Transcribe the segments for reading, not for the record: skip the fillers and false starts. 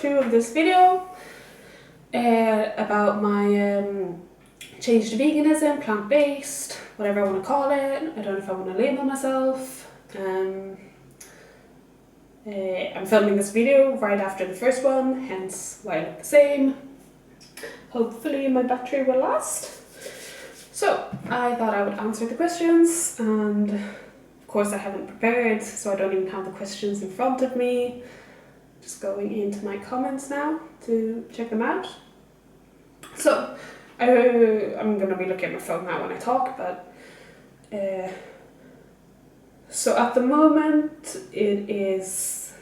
2 of this video about my change to veganism, plant-based, whatever I want to call it. I don't know if I want to label myself. I'm filming this video right after the first one, hence why I look the same. Hopefully my battery will last. So I thought I would answer the questions, and of course I haven't prepared, so I don't even have the questions in front of me. Just going into my comments now to check them out. So I'm going to be looking at my phone now when I talk, but so at the moment it is,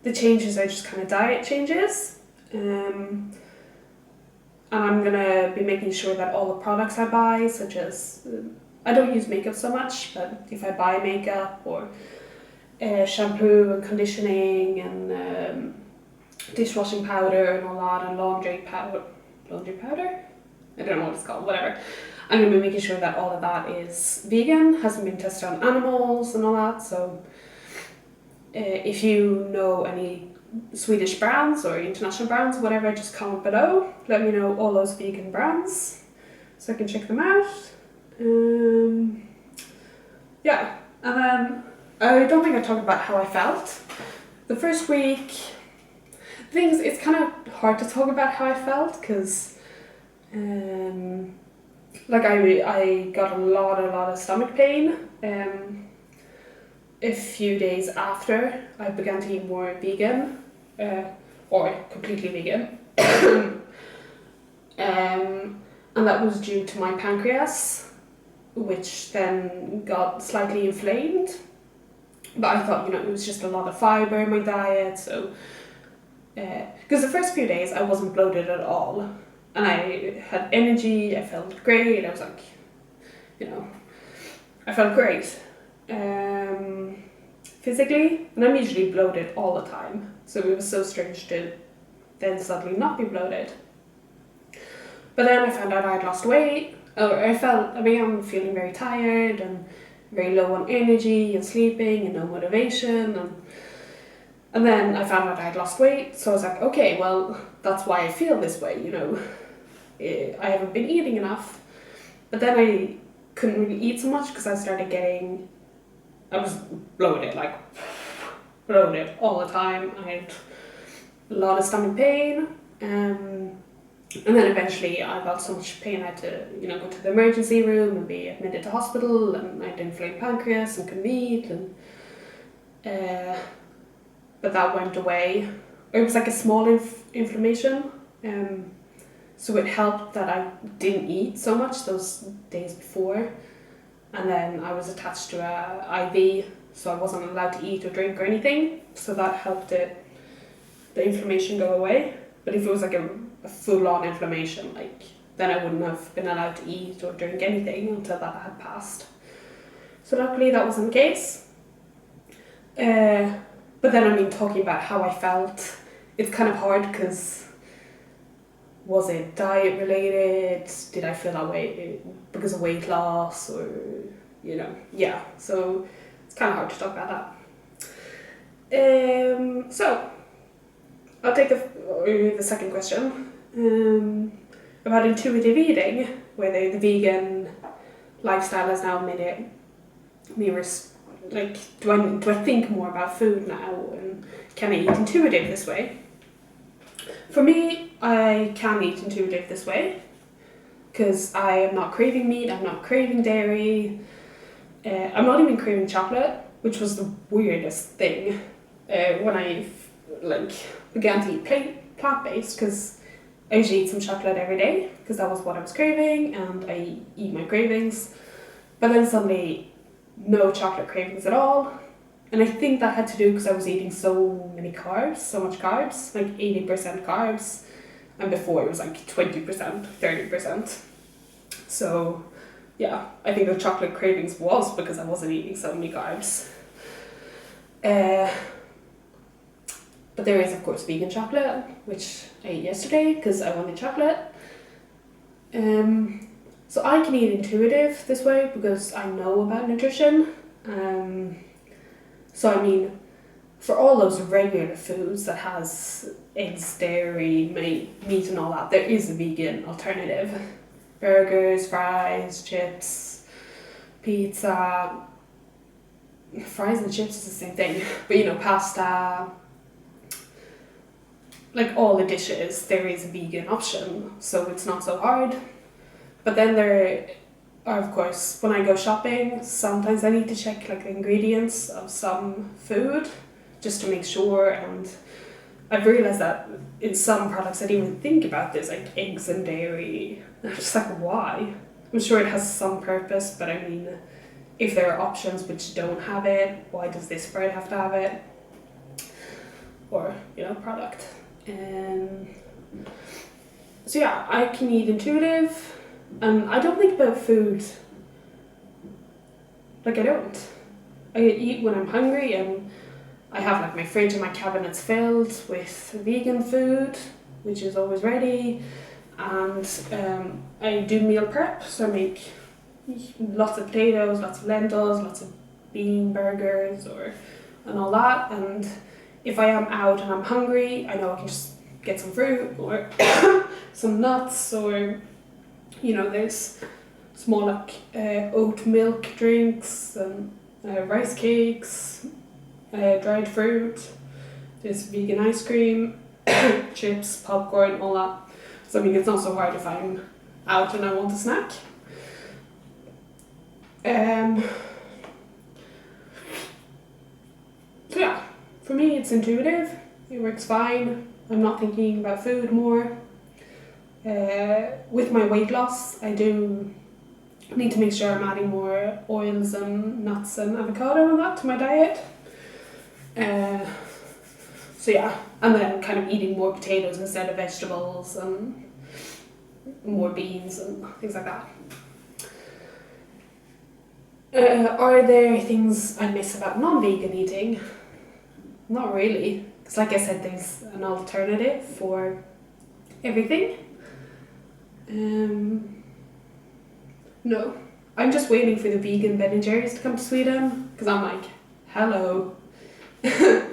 the changes are just kind of diet changes. And I'm going to be making sure that all the products I buy, such as, I don't use makeup so much, but if I buy makeup or shampoo and conditioning and dishwashing powder and all that, and laundry powder? I don't know what it's called, whatever. I'm going to be making sure that all of that is vegan, hasn't been tested on animals and all that. So if you know any Swedish brands or international brands, whatever, just comment below. Let me know all those vegan brands so I can check them out. Yeah, and then I don't think I talked about how I felt. The first week, it's kind of hard to talk about how I felt because like I got a lot of stomach pain a few days after I began to eat more vegan, or completely vegan. And that was due to my pancreas, which then got slightly inflamed. But I thought, it was just a lot of fiber in my diet, so because the first few days I wasn't bloated at all, and I had energy, I felt great, I was like, I felt great physically, and I'm usually bloated all the time, so it was so strange to then suddenly not be bloated. But then I found out I had lost weight, or I began feeling very tired and very low on energy and sleeping and no motivation, and then I found out I had lost weight, so I was like, okay, well, that's why I feel this way, I haven't been eating enough. But then I couldn't really eat so much because I was bloated all the time. I had a lot of stomach pain, and then eventually I got so much pain I had to, go to the emergency room and be admitted to hospital, and I had inflamed pancreas and couldn't eat, and but that went away. It was like a small inflammation, so it helped that I didn't eat so much those days before, and then I was attached to a IV, so I wasn't allowed to eat or drink or anything, so that helped the inflammation go away. But if it was like a full-on inflammation, then I wouldn't have been allowed to eat or drink anything until that had passed. So luckily that wasn't the case. But then, talking about how I felt, it's kind of hard because was it diet related? Did I feel that way because of weight loss, or, yeah. So it's kind of hard to talk about that. So I'll take the second question about intuitive eating, whether the vegan lifestyle has now made do I think more about food now, and can I eat intuitive this way? For me, I can eat intuitive this way because I am not craving meat, I'm not craving dairy, I'm not even craving chocolate, which was the weirdest thing when I began to eat plant-based, because I usually eat some chocolate every day because that was what I was craving, and I eat my cravings. But then suddenly no chocolate cravings at all, and I think that had to do because I was eating so much carbs, like 80% carbs, and before it was like 20%, 30%. So yeah, I think the chocolate cravings was because I wasn't eating so many carbs. But there is of course vegan chocolate, which I ate yesterday because I wanted chocolate. So I can eat intuitive this way because I know about nutrition. So for all those regular foods that has eggs, dairy, meat and all that, there is a vegan alternative. Burgers, fries, chips, pizza. Fries and chips is the same thing, but pasta, like all the dishes, there is a vegan option, so it's not so hard. But then there are, of course, when I go shopping, sometimes I need to check like the ingredients of some food just to make sure, and I've realised that in some products I didn't even think about this, like eggs and dairy. I'm just like, why? I'm sure it has some purpose, but I mean, if there are options which don't have it, why does this bread have to have it? Or, product. So yeah, I can eat intuitive, and I don't think about food, like I don't. I eat when I'm hungry, and I have like my fridge and my cabinets filled with vegan food, which is always ready, and I do meal prep, so I make lots of potatoes, lots of lentils, lots of bean burgers and all that, and if I am out and I'm hungry, I know I can just get some fruit or some nuts, or there's small like oat milk drinks and rice cakes, dried fruit, there's vegan ice cream, chips, popcorn, all that. So I mean, it's not so hard if I'm out and I want a snack. So yeah, for me it's intuitive, it works fine, I'm not thinking about food more. With my weight loss, I do need to make sure I'm adding more oils and nuts and avocado and that to my diet. So yeah, and then kind of eating more potatoes instead of vegetables and more beans and things like that. Are there things I miss about non-vegan eating? Not really, because like I said, there's an alternative for everything. No, I'm just waiting for the vegan Ben and Jerry's to come to Sweden, because I'm like, hello, I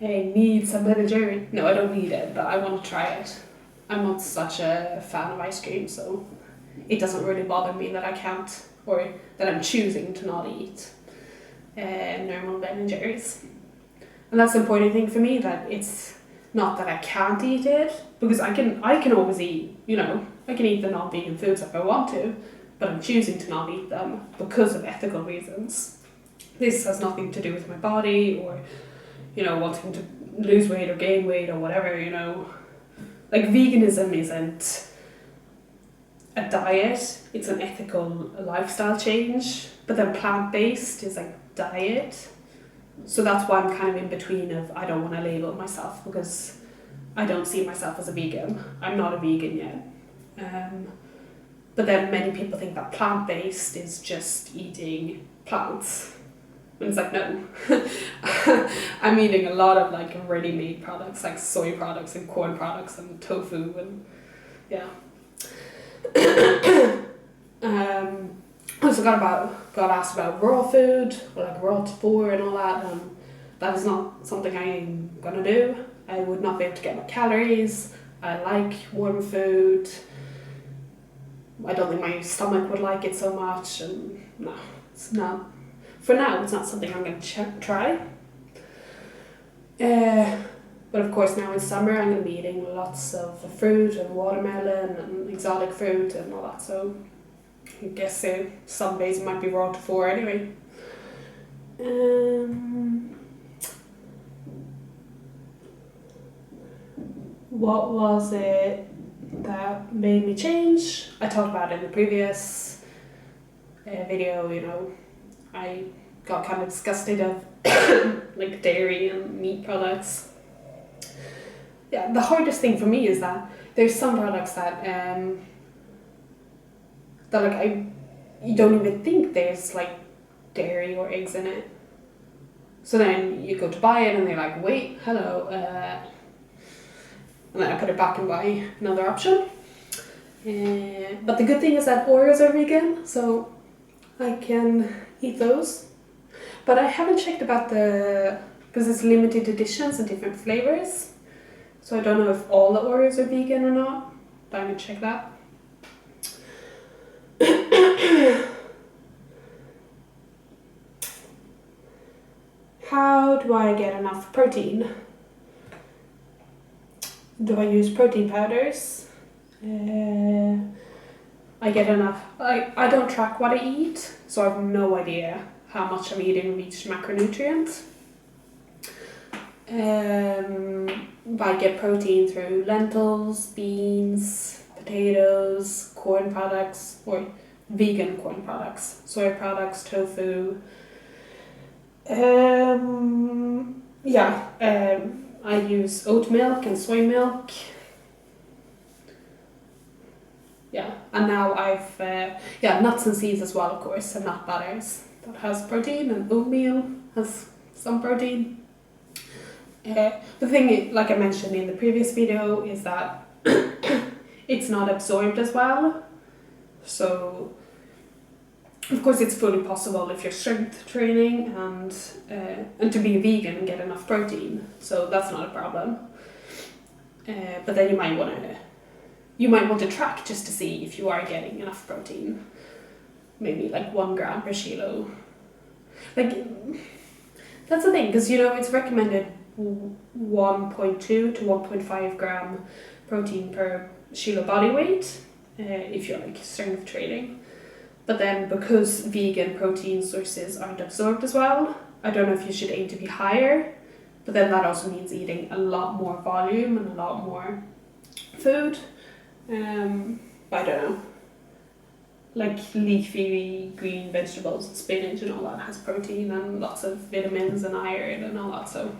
need some Ben and Jerry. No, I don't need it, but I want to try it. I'm not such a fan of ice cream, so it doesn't really bother me that I can't, or that I'm choosing to not eat normal Ben and Jerry's. And that's the important thing for me, that it's not that I can't eat it, because I can always eat, I can eat the non-vegan foods if I want to, but I'm choosing to not eat them because of ethical reasons. This has nothing to do with my body or, wanting to lose weight or gain weight or whatever, Like veganism isn't a diet, it's an ethical lifestyle change, but then plant-based is like diet. So that's why I'm kind of in between of, I don't want to label myself because I don't see myself as a vegan. I'm not a vegan yet. But then many people think that plant-based is just eating plants. And it's like, no. I'm eating a lot of like ready-made products, like soy products and corn products and tofu and yeah. I also got asked about raw food, or like raw tofu and all that, and that is not something I'm gonna do. I would not be able to get my calories. I like warm food. I don't think my stomach would like it so much, and no, it's not. For now, it's not something I'm going to try. But of course now in summer I'm going to be eating lots of fruit and watermelon and exotic fruit and all that, so I guess some days it might be raw tofu anyway. What was it that made me change? I talked about it in the previous video, I got kind of disgusted of like dairy and meat products. Yeah, the hardest thing for me is that there's some products that you don't even think there's like dairy or eggs in it. So then you go to buy it and they're like, wait, hello, and then I put it back and buy another option. But the good thing is that Oreos are vegan, so I can eat those. But I haven't checked about the because it's limited editions and different flavors. So I don't know if all the Oreos are vegan or not, but I'm gonna check that. How do I get enough protein? Do I use protein powders? I get enough. I don't track what I eat, so I have no idea how much I'm eating of each macronutrient. But I get protein through lentils, beans, potatoes, corn products, or vegan corn products, soy products, tofu. I use oat milk and soy milk. Yeah, and now I've nuts and seeds as well, of course, and nut butters that has protein, and oatmeal has some protein. The thing, like I mentioned in the previous video, is that it's not absorbed as well. So, of course, it's fully possible if you're strength training and to be vegan and get enough protein. So that's not a problem. But then you might want to track just to see if you are getting enough protein. Maybe like 1 gram per kilo. Like, that's the thing, because it's recommended 1.2 to 1.5 gram protein per kilo body weight if you're like strength training. But then because vegan protein sources aren't absorbed as well, I don't know if you should aim to be higher, but then that also means eating a lot more volume and a lot more food. I don't know. Like leafy green vegetables and spinach and all that has protein and lots of vitamins and iron and all that, so.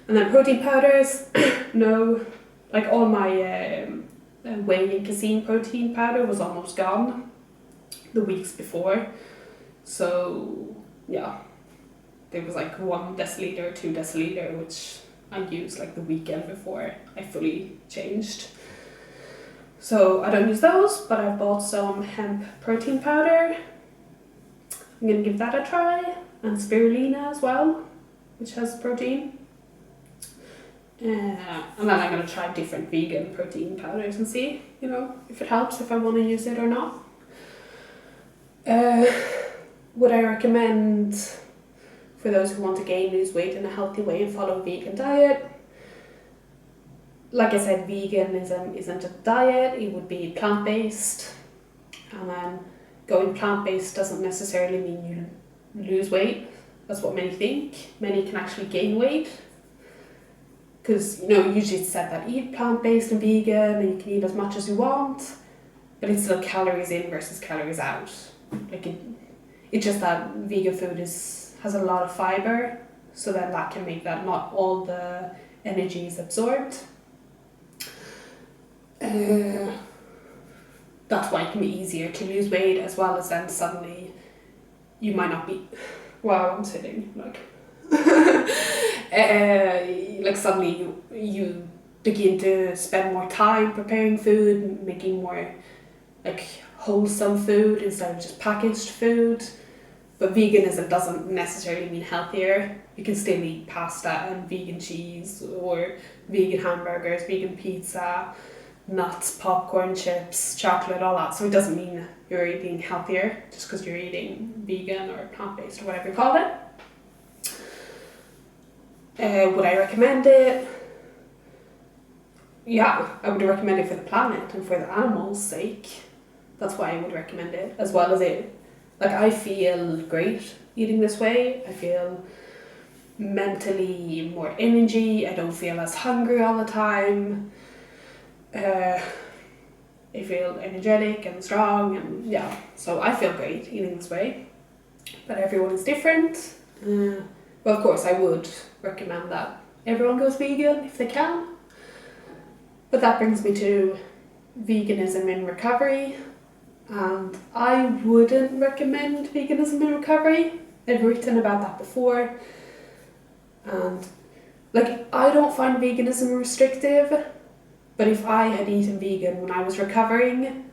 And then protein powders, no. Like all my whey and casein protein powder was almost gone the weeks before. So yeah, there was like 1 deciliter, 2 deciliter, which I used like the weekend before I fully changed. So I don't use those, but I've bought some hemp protein powder. I'm gonna give that a try, and spirulina as well, which has protein. And then I'm gonna try different vegan protein powders and see, if it helps, if I want to use it or not. Would I recommend for those who want to lose weight in a healthy way and follow a vegan diet? Like I said, veganism isn't a diet, it would be plant-based. And then going plant-based doesn't necessarily mean you lose weight. That's what many think. Many can actually gain weight. Because, usually it's said that eat plant-based and vegan and you can eat as much as you want, but it's still calories in versus calories out. Like it's just that vegan food has a lot of fiber, so then that can make that not all the energy is absorbed. That's why it can be easier to lose weight, as well as then suddenly you might not be, wow, I'm sitting, like, like suddenly you begin to spend more time preparing food, making more like wholesome food instead of just packaged food. But veganism doesn't necessarily mean healthier. You can still eat pasta and vegan cheese, or vegan hamburgers, vegan pizza, nuts, popcorn, chips, chocolate, all that. So it doesn't mean you're eating healthier just because you're eating vegan or plant-based or whatever you call it. Would I recommend it? Yeah, I would recommend it for the planet and for the animals' sake. That's why I would recommend it, as well as it. Like, I feel great eating this way. I feel mentally more energy. I don't feel as hungry all the time. I feel energetic and strong, and yeah, so I feel great eating this way. But everyone is different. Well, of course, I would recommend that everyone goes vegan if they can. But that brings me to veganism in recovery. And I wouldn't recommend veganism in recovery. I've written about that before. And like, I don't find veganism restrictive, but if I had eaten vegan when I was recovering,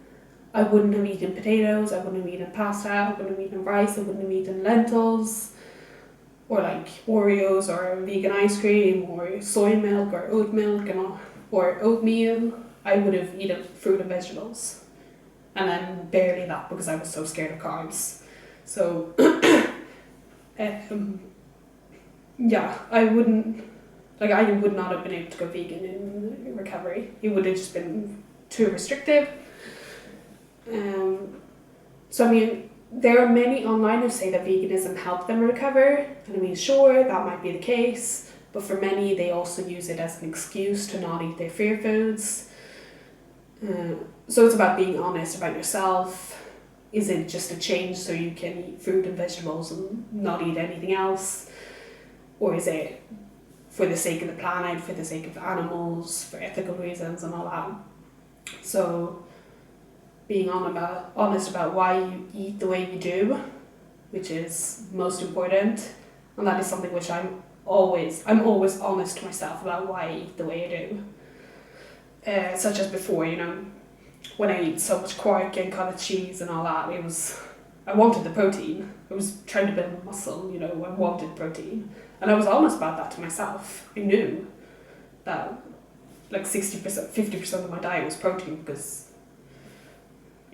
I wouldn't have eaten potatoes, I wouldn't have eaten pasta, I wouldn't have eaten rice, I wouldn't have eaten lentils, or like Oreos or vegan ice cream or soy milk or oat milk or oatmeal, I would have eaten fruit and vegetables. And then barely that because I was so scared of carbs. So yeah, I would not have been able to go vegan in recovery. It would have just been too restrictive. So I mean, there are many online who say that veganism helped them recover, and I mean, sure, that might be the case, but for many, they also use it as an excuse to not eat their fear foods. So it's about being honest about yourself. Is it just a change so you can eat fruit and vegetables and not eat anything else? Or is it for the sake of the planet, for the sake of animals, for ethical reasons and all that? So being honest about why you eat the way you do, which is most important, and that is something which I'm always honest to myself about why I eat the way I do. Such as before, when I eat so much quark and cottage cheese and all that, I wanted the protein. I was trying to build muscle, I wanted protein. And I was honest about that to myself. I knew that like 60%, 50% of my diet was protein because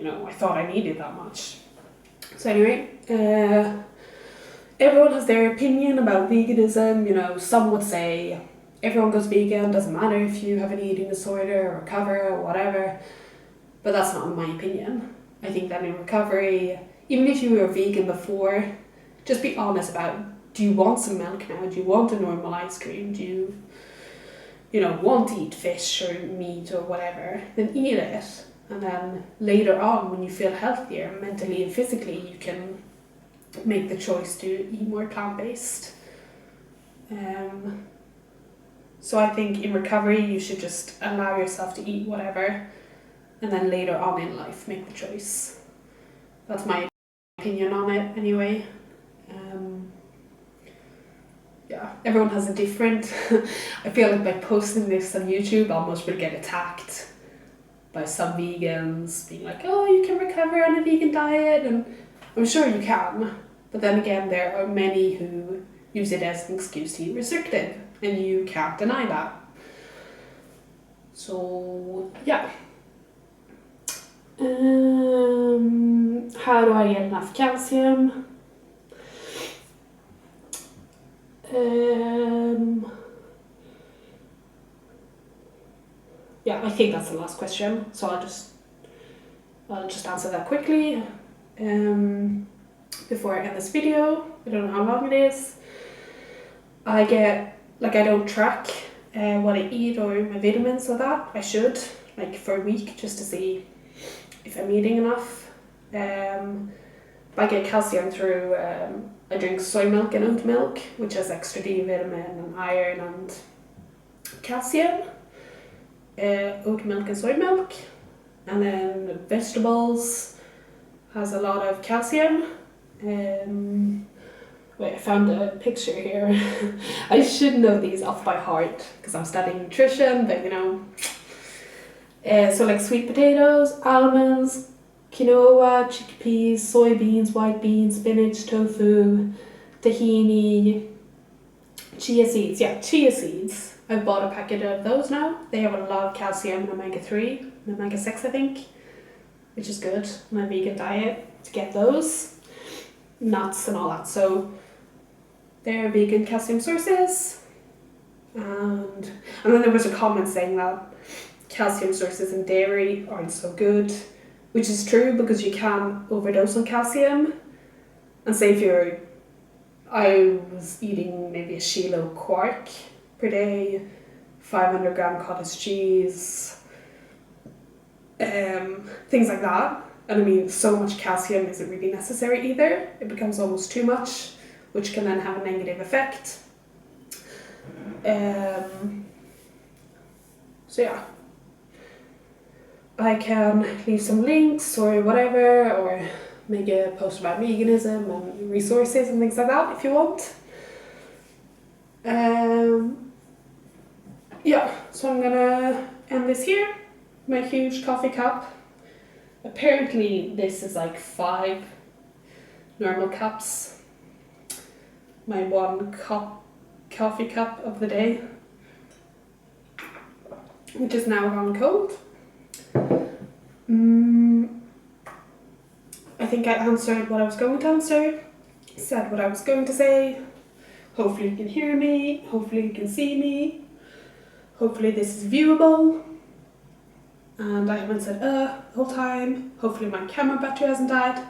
I thought I needed that much. So anyway, everyone has their opinion about veganism. Some would say everyone goes vegan, doesn't matter if you have an eating disorder or recover or whatever. But that's not my opinion. I think that in recovery, even if you were vegan before, just be honest about, do you want some milk now? Do you want a normal ice cream? Do you want to eat fish or meat or whatever? Then eat it. And then later on, when you feel healthier mentally and physically, you can make the choice to eat more plant-based. So I think in recovery, you should just allow yourself to eat whatever, and then later on in life, make the choice. That's my opinion on it anyway. Yeah, everyone has a different... I feel like by posting this on YouTube, almost will get attacked by some vegans being like, oh, you can recover on a vegan diet, and I'm sure you can, but then again, there are many who use it as an excuse to eat restrictive, and you can't deny that. So yeah. How do I get enough calcium? Yeah, I think that's the last question, so I'll just answer that quickly before I end this video. I don't know how long it is. I don't track what I eat or my vitamins or that. I should, for a week, just to see if I'm eating enough. I get calcium through, I drink soy milk and oat milk, which has extra D vitamin and iron and calcium. Oat milk and soy milk, and then vegetables has a lot of calcium. Wait, I found a picture here. I should know these off by heart because I'm studying nutrition, but so sweet potatoes, almonds, quinoa, chickpeas, soybeans, white beans, spinach, tofu, tahini, chia seeds. Yeah, chia seeds. I've bought a packet of those now. They have a lot of calcium and omega-3 and omega-6, I think, which is good on my vegan diet to get those. Nuts and all that. So they're vegan calcium sources. And then there was a comment saying that calcium sources in dairy aren't so good, which is true because you can overdose on calcium. And say if I was eating maybe a kilo quark per day, 500 gram cottage cheese, things like that. And I mean, so much calcium isn't really necessary either. It becomes almost too much, which can then have a negative effect. So yeah, I can leave some links or whatever, or make a post about veganism and resources and things like that if you want. Yeah, so I'm gonna end this here. My huge coffee cup. Apparently this is 5 normal cups. my one coffee cup of the day, which is now gone cold. I think I answered what I was going to answer, said what I was going to say. Hopefully you can hear me, hopefully you can see me, hopefully this is viewable. And I haven't said the whole time. Hopefully my camera battery hasn't died.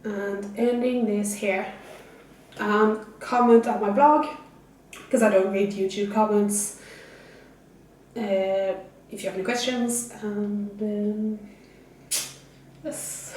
And ending this here. Comment on my blog, because I don't read YouTube comments. If you have any questions, and yes.